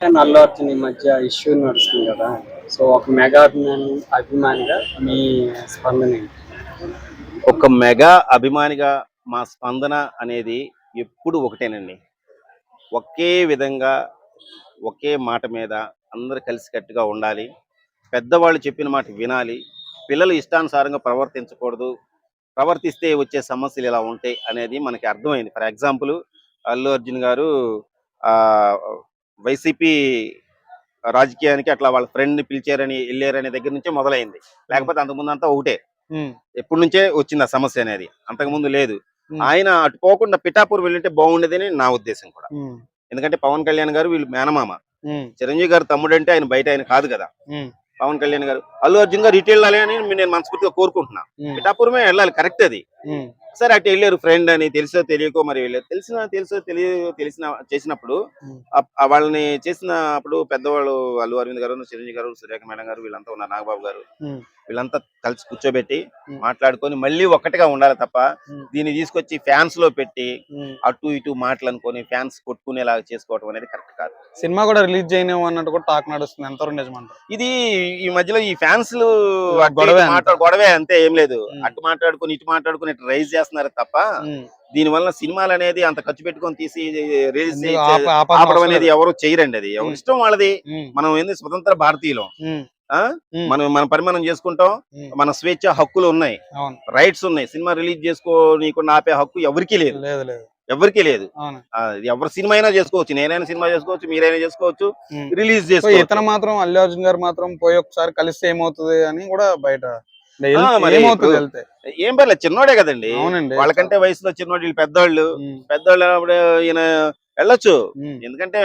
అల్లు అర్జున్ ఈ మధ్య ఇష్యూ నడుస్తుంది కదా. సో ఒక మెగా అభిమానిగా మీ స్పందన ఏంటి? ఒక మెగా అభిమానిగా మా స్పందన అనేది ఎప్పుడు ఒకటేనండి. ఒకే విధంగా ఒకే మాట మీద అందరు కలిసికట్టుగా ఉండాలి. పెద్దవాళ్ళు చెప్పిన మాట వినాలి. పిల్లలు ఇష్టానుసారంగా ప్రవర్తించకూడదు. ప్రవర్తిస్తే వచ్చే సమస్యలు ఇలా ఉంటాయి అనేది మనకి అర్థమైంది. ఫర్ ఎగ్జాంపుల్ అల్లు అర్జున్ గారు ఆహ్, వైసీపీ రాజకీయానికి అట్లా వాళ్ళ ఫ్రెండ్‌ని పిలిచారని ఎళ్లారనే దగ్గర నుంచే మొదలైంది. హ్మ్. లేకపోతే అంతకుముందంతా ఒకటే. హ్మ్. ఎప్పటి నుంచే వచ్చింది ఆ సమస్య అనేది. అంతకుముందు లేదు. హ్మ్. ఆయన అటు పోకుండా పిఠాపూర్ వెళ్ళుంటే బాగుండేదని నా ఉద్దేశం కూడా. హ్మ్. ఎందుకంటే పవన్ కళ్యాణ్ గారు వీళ్ళు మేనమామ. హ్మ్. చిరంజీవి గారు తమ్ముడంటే ఆయన బయట ఆయన కాదు కదా! హ్మ్. పవన్ కళ్యాణ్ గారు. అల్లు అర్జున్ గారు ఇటు వెళ్ళాలి అని నేను మనస్ఫూర్తిగా కోరుకుంటున్నా. హ్మ్. పిఠాపురమే వెళ్ళాలి కరెక్ట్ అది. హ్మ్. సరే అటు వెళ్ళారు ఫ్రెండ్ అని తెలుసో తెలియకో మరి వెళ్ళారు. తెలుసో తెలిసిన చేసినప్పుడు హ్మ్. వాళ్ళని చేసినప్పుడు పెద్దవాళ్ళు అల్లు అరవింద్ గారు, చిరంజీవి గారు, సురేఖ మేడం గారు వీళ్ళంతా ఉన్నారు. నాగబాబు గారు హ్మ్. వీళ్ళంతా కలిసి కూర్చోబెట్టి హ్మ్. మాట్లాడుకొని మళ్ళీ ఒక్కటిగా ఉండాలి తప్ప హ్మ్. దీన్ని తీసుకొచ్చి ఫ్యాన్స్ లో పెట్టి హ్మ్. అటు ఇటు మాటలు అనుకొని ఫ్యాన్స్ కొట్టుకునేలాగా చేసుకోవడం అనేది కరెక్ట్ కాదు. సినిమా కూడా రిలీజ్ చేయనేమో అన్నట్టు కూడా టాక్ నడుస్తుంది. ఎంతవరకు నిజమంటారు? ఇది ఈ మధ్యలో ఈ ఫ్యాన్స్ గొడవే అంతా. గొడవే అంతే ఏం లేదు. హ్మ్. అటు మాట్లాడుకొని ఇటు మాట్లాడుకొని ఇటు రైజ్ చేస్తున్నారు తప్ప హ్మ్. దీని వల్ల సినిమాలు అనేది అంత ఖర్చు పెట్టుకొని తీసి రిలీజ్ ఎందుకు ఆపాల్సిన ఆపడం అవసరం అనేది లేదు. ఎవరు చేయరండి. అది ఎవరి హ్మ్. ఇష్టం వాళ్ళది. హ్మ్. మనం ఏంది స్వతంత్ర భారతీయులం. హ్మ్. ఆ హ్మ్. మనం మన పని మనం చేసుకుంటాం. హ్మ్. మన స్వేచ్ఛ హక్కులు ఉన్నాయి, అవును. రైట్స్ ఉన్నాయి. సినిమా రిలీజ్ చేసుకోనీకుండా ఆపే హక్కు ఎవరికీ లేదు. లేదు. లేదు. ఎవరికీ లేదు. అవును. ఎవరి సినిమా అయినా చేసుకోవచ్చు. నేనైనా సినిమా చేసుకోవచ్చు, మీరైనా చేసుకోవచ్చు, హ్మ్. రిలీజ్ సో చేసుకోవచ్చు. ఇతను మాత్రం అల్లు అర్జున్ గారు మాత్రం పోయి ఒకసారి కలిస్తే ఏమవుతది అని కూడా బయట మరి ఇప్పుడు ఏమవుతది వెళ్తే? ఏం పర్లేదు చిన్నోడే కదండి. అవునండి. వాళ్ళకంటే వయసులో చిన్నోడు, వీళ్ళు పెద్దోళ్ళు. హ్మ్. పెద్దోళ్ళు అన్నప్పుడు ఈయన వెళ్ళొచ్చు. హ్మ్. ఎందుకంటే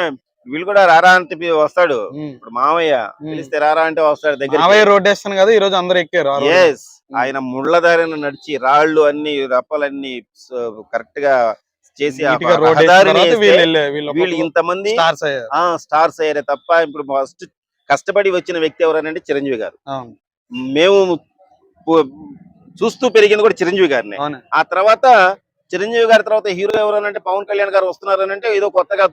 వీళ్ళు కూడా రారా అంటే వస్తాడు. హ్మ్. ఇప్పుడు మావయ్య హ్మ్. పిలిస్తే రారా అంటే వస్తాడు దగ్గరికి. మావయ్య రోడ్డేస్తాను కదా! ఈరోజు అందరూ ఎక్కారు ఆ రోడ్డు మీద. ఎస్. హ్మ్. ఆయన ముళ్ళ దారిన నడిచి రాళ్ళు అన్ని రప్పలన్నీ కరెక్ట్ గా చేసి ఆ నీట్‌గా రోడ్డేసిన రహదారిని తర్వాత వేస్తే వీళ్ళు వీళ్ళు ఒక్కొక్కరు ఇంతమంది స్టార్స్ అయ్యారు. స్టార్స్ అయ్యారే తప్ప ఇప్పుడు ఫస్ట్ కష్టపడి వచ్చిన వ్యక్తి ఎవరనంటే చిరంజీవి గారు. అవును. మేము పు- చూస్తూ పెరిగింది కూడా చిరంజీవి గారినే. అవును. ఆ తర్వాత చిరంజీవి గారి తర్వాత హీరో ఎవరనంటే పవన్ కళ్యాణ్ గారు వస్తున్నారనంటే ఏదో కొత్తగా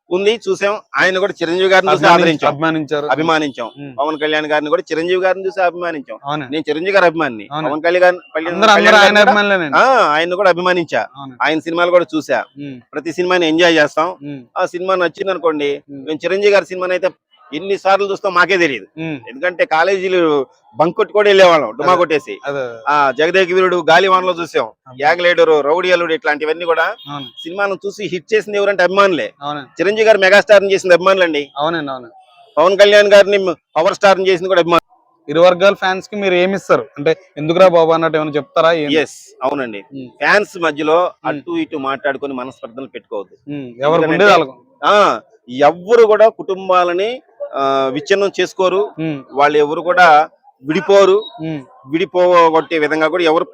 ఉంది చూసాం. ఆయన కూడా చిరంజీవి గారిని చూసి ఆదరించాం, అభిమానించారు. అభిమానించాం. హ్మ్. పవన్ కళ్యాణ్ గారిని కూడా చిరంజీవి గారిని చూసి అభిమానించాం. అవును. నేను చిరంజీవి గారి అభిమాని. అవును. పవన్ కళ్యాణ్ అందరూ కళ్యాణ్ ఆయన గారిని కూడా అభిమానులేనండి. ఆయన్ని కూడా అభిమానించా. అవును. ఆయన సినిమాలు కూడా చూసా. హ్మ్. ప్రతి సినిమాని ఎంజాయ్ చేస్తాం. హ్మ్. ఆ సినిమా నచ్చింది అనుకోండి, హ్మ్. మేము చిరంజీవి గారి సినిమాని అయితే ఎన్ని సార్లు చూస్తాం మాకే తెలియదు. హ్మ్. ఎందుకంటే కాలేజీలు బంక్ కొట్టి కూడా వెళ్ళేవాళ్ళం డుమా అదే. కొట్టేసి. అదే. జగదేక వీరుడు, గాలివాన్లో చూసాం, అవును. యాగలేడరు, రౌడీ అల్లుడు ఇట్లాంటివన్నీ కూడా అవును. సినిమాలను చూసి హిట్ చేసింది ఎవరంటే అభిమానులే. అవునండి. చిరంజీవి గారు మెగాస్టార్ చేసింది అభిమానులండి. అవునండి. అవును. పవన్ కళ్యాణ్ గారిని పవర్ స్టార్ చేసింది కూడా అభిమానులు. ఇరు వర్గాల ఫ్యాన్స్ కి మీరు ఏమిస్తారు? అంటే ఎందుకురా బాబు అన్నట్టు ఏమైనా చెప్తారా ఏంది? ఎస్, అవునండి. హ్మ్. ఫ్యాన్స్ మధ్యలో హ్మ్. అటు ఇటు మాట్లాడుకొని మనస్పర్ధలు పెట్టుకోవద్దు. ఎవరికి ఉండేది ఎందుకంటే వాళ్ళకు. ఎవ్వరు కూడా కుటుంబాలని విచ్ఛిన్నం చేసుకోరు. హ్మ్. వాళ్ళు ఎవరు కూడా విడిపోరు. హ్మ్. విడిపోగొట్టే విధంగా కూడా ఎవరు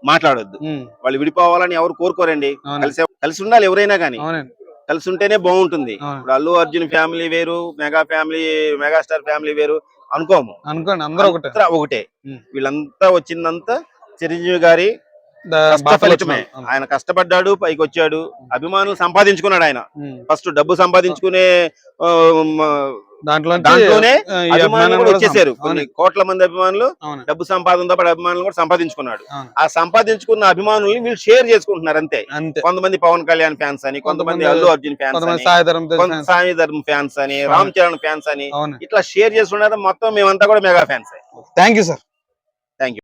మాట్లాడొద్దు. హ్మ్. వాళ్ళు విడిపోవాలని ఎవరు కోరుకోరండి. అవునండి. కలిసి ఉండాలి ఎవరైనా కానీ. అవునండి. కలిసి ఉంటేనే బాగుంటుంది. అవును. ఇప్పుడు అల్లు అర్జున్ ఫ్యామిలీ వేరు, మెగాస్టార్ ఫ్యామిలీ వేరు అనుకోము. అనుకోండి అందరూ ఒకటే. అంతా ఒకటే. హ్మ్. వీళ్ళంతా వచ్చిందంతా చిరంజీవి గారి కష్ట ఫలితమే. బాటలొచ్చినారు. అవును. ఆయన కష్టపడ్డాడు, పైకి వచ్చాడు, అభిమానులు సంపాదించుకున్నాడు ఆయన. హ్మ్. ఫస్ట్ డబ్బు సంపాదించుకునే ఆ, మ, దాంట్లోంచి దాంట్లోనే ఈ అభిమానులు అభిమానం కూడా కూడా వచ్చేసారు. కొన్ని అవునండి. కోట్ల మంది అభిమానులు అవును. డబ్బు సంపాదనతో పాటు అభిమానులు కూడా సంపాదించుకున్నాడు. అవును. ఆ సంపాదించుకున్న అభిమానుల్ని వీళ్ళు షేర్ చేసుకుంటున్నారు అంతే. అంతే. కొంతమంది పవన్ కళ్యాణ్ ఫ్యాన్స్ అని, కొంతమంది అల్లు అర్జున్ ఫ్యాన్స్ కొంతమంది అని, సాయి ధరమ్ తేజ్ కొంత ఫ్యాన్స్. సాయి ధర్మ ఫ్యాన్స్ అని, అవును. రామ్ చరణ్ ఫ్యాన్స్ అని అవును. ఇట్లా షేర్ చేసుకున్నారు. మొత్తం మేమంతా కూడా mega fans. Thank you sir. Thank you.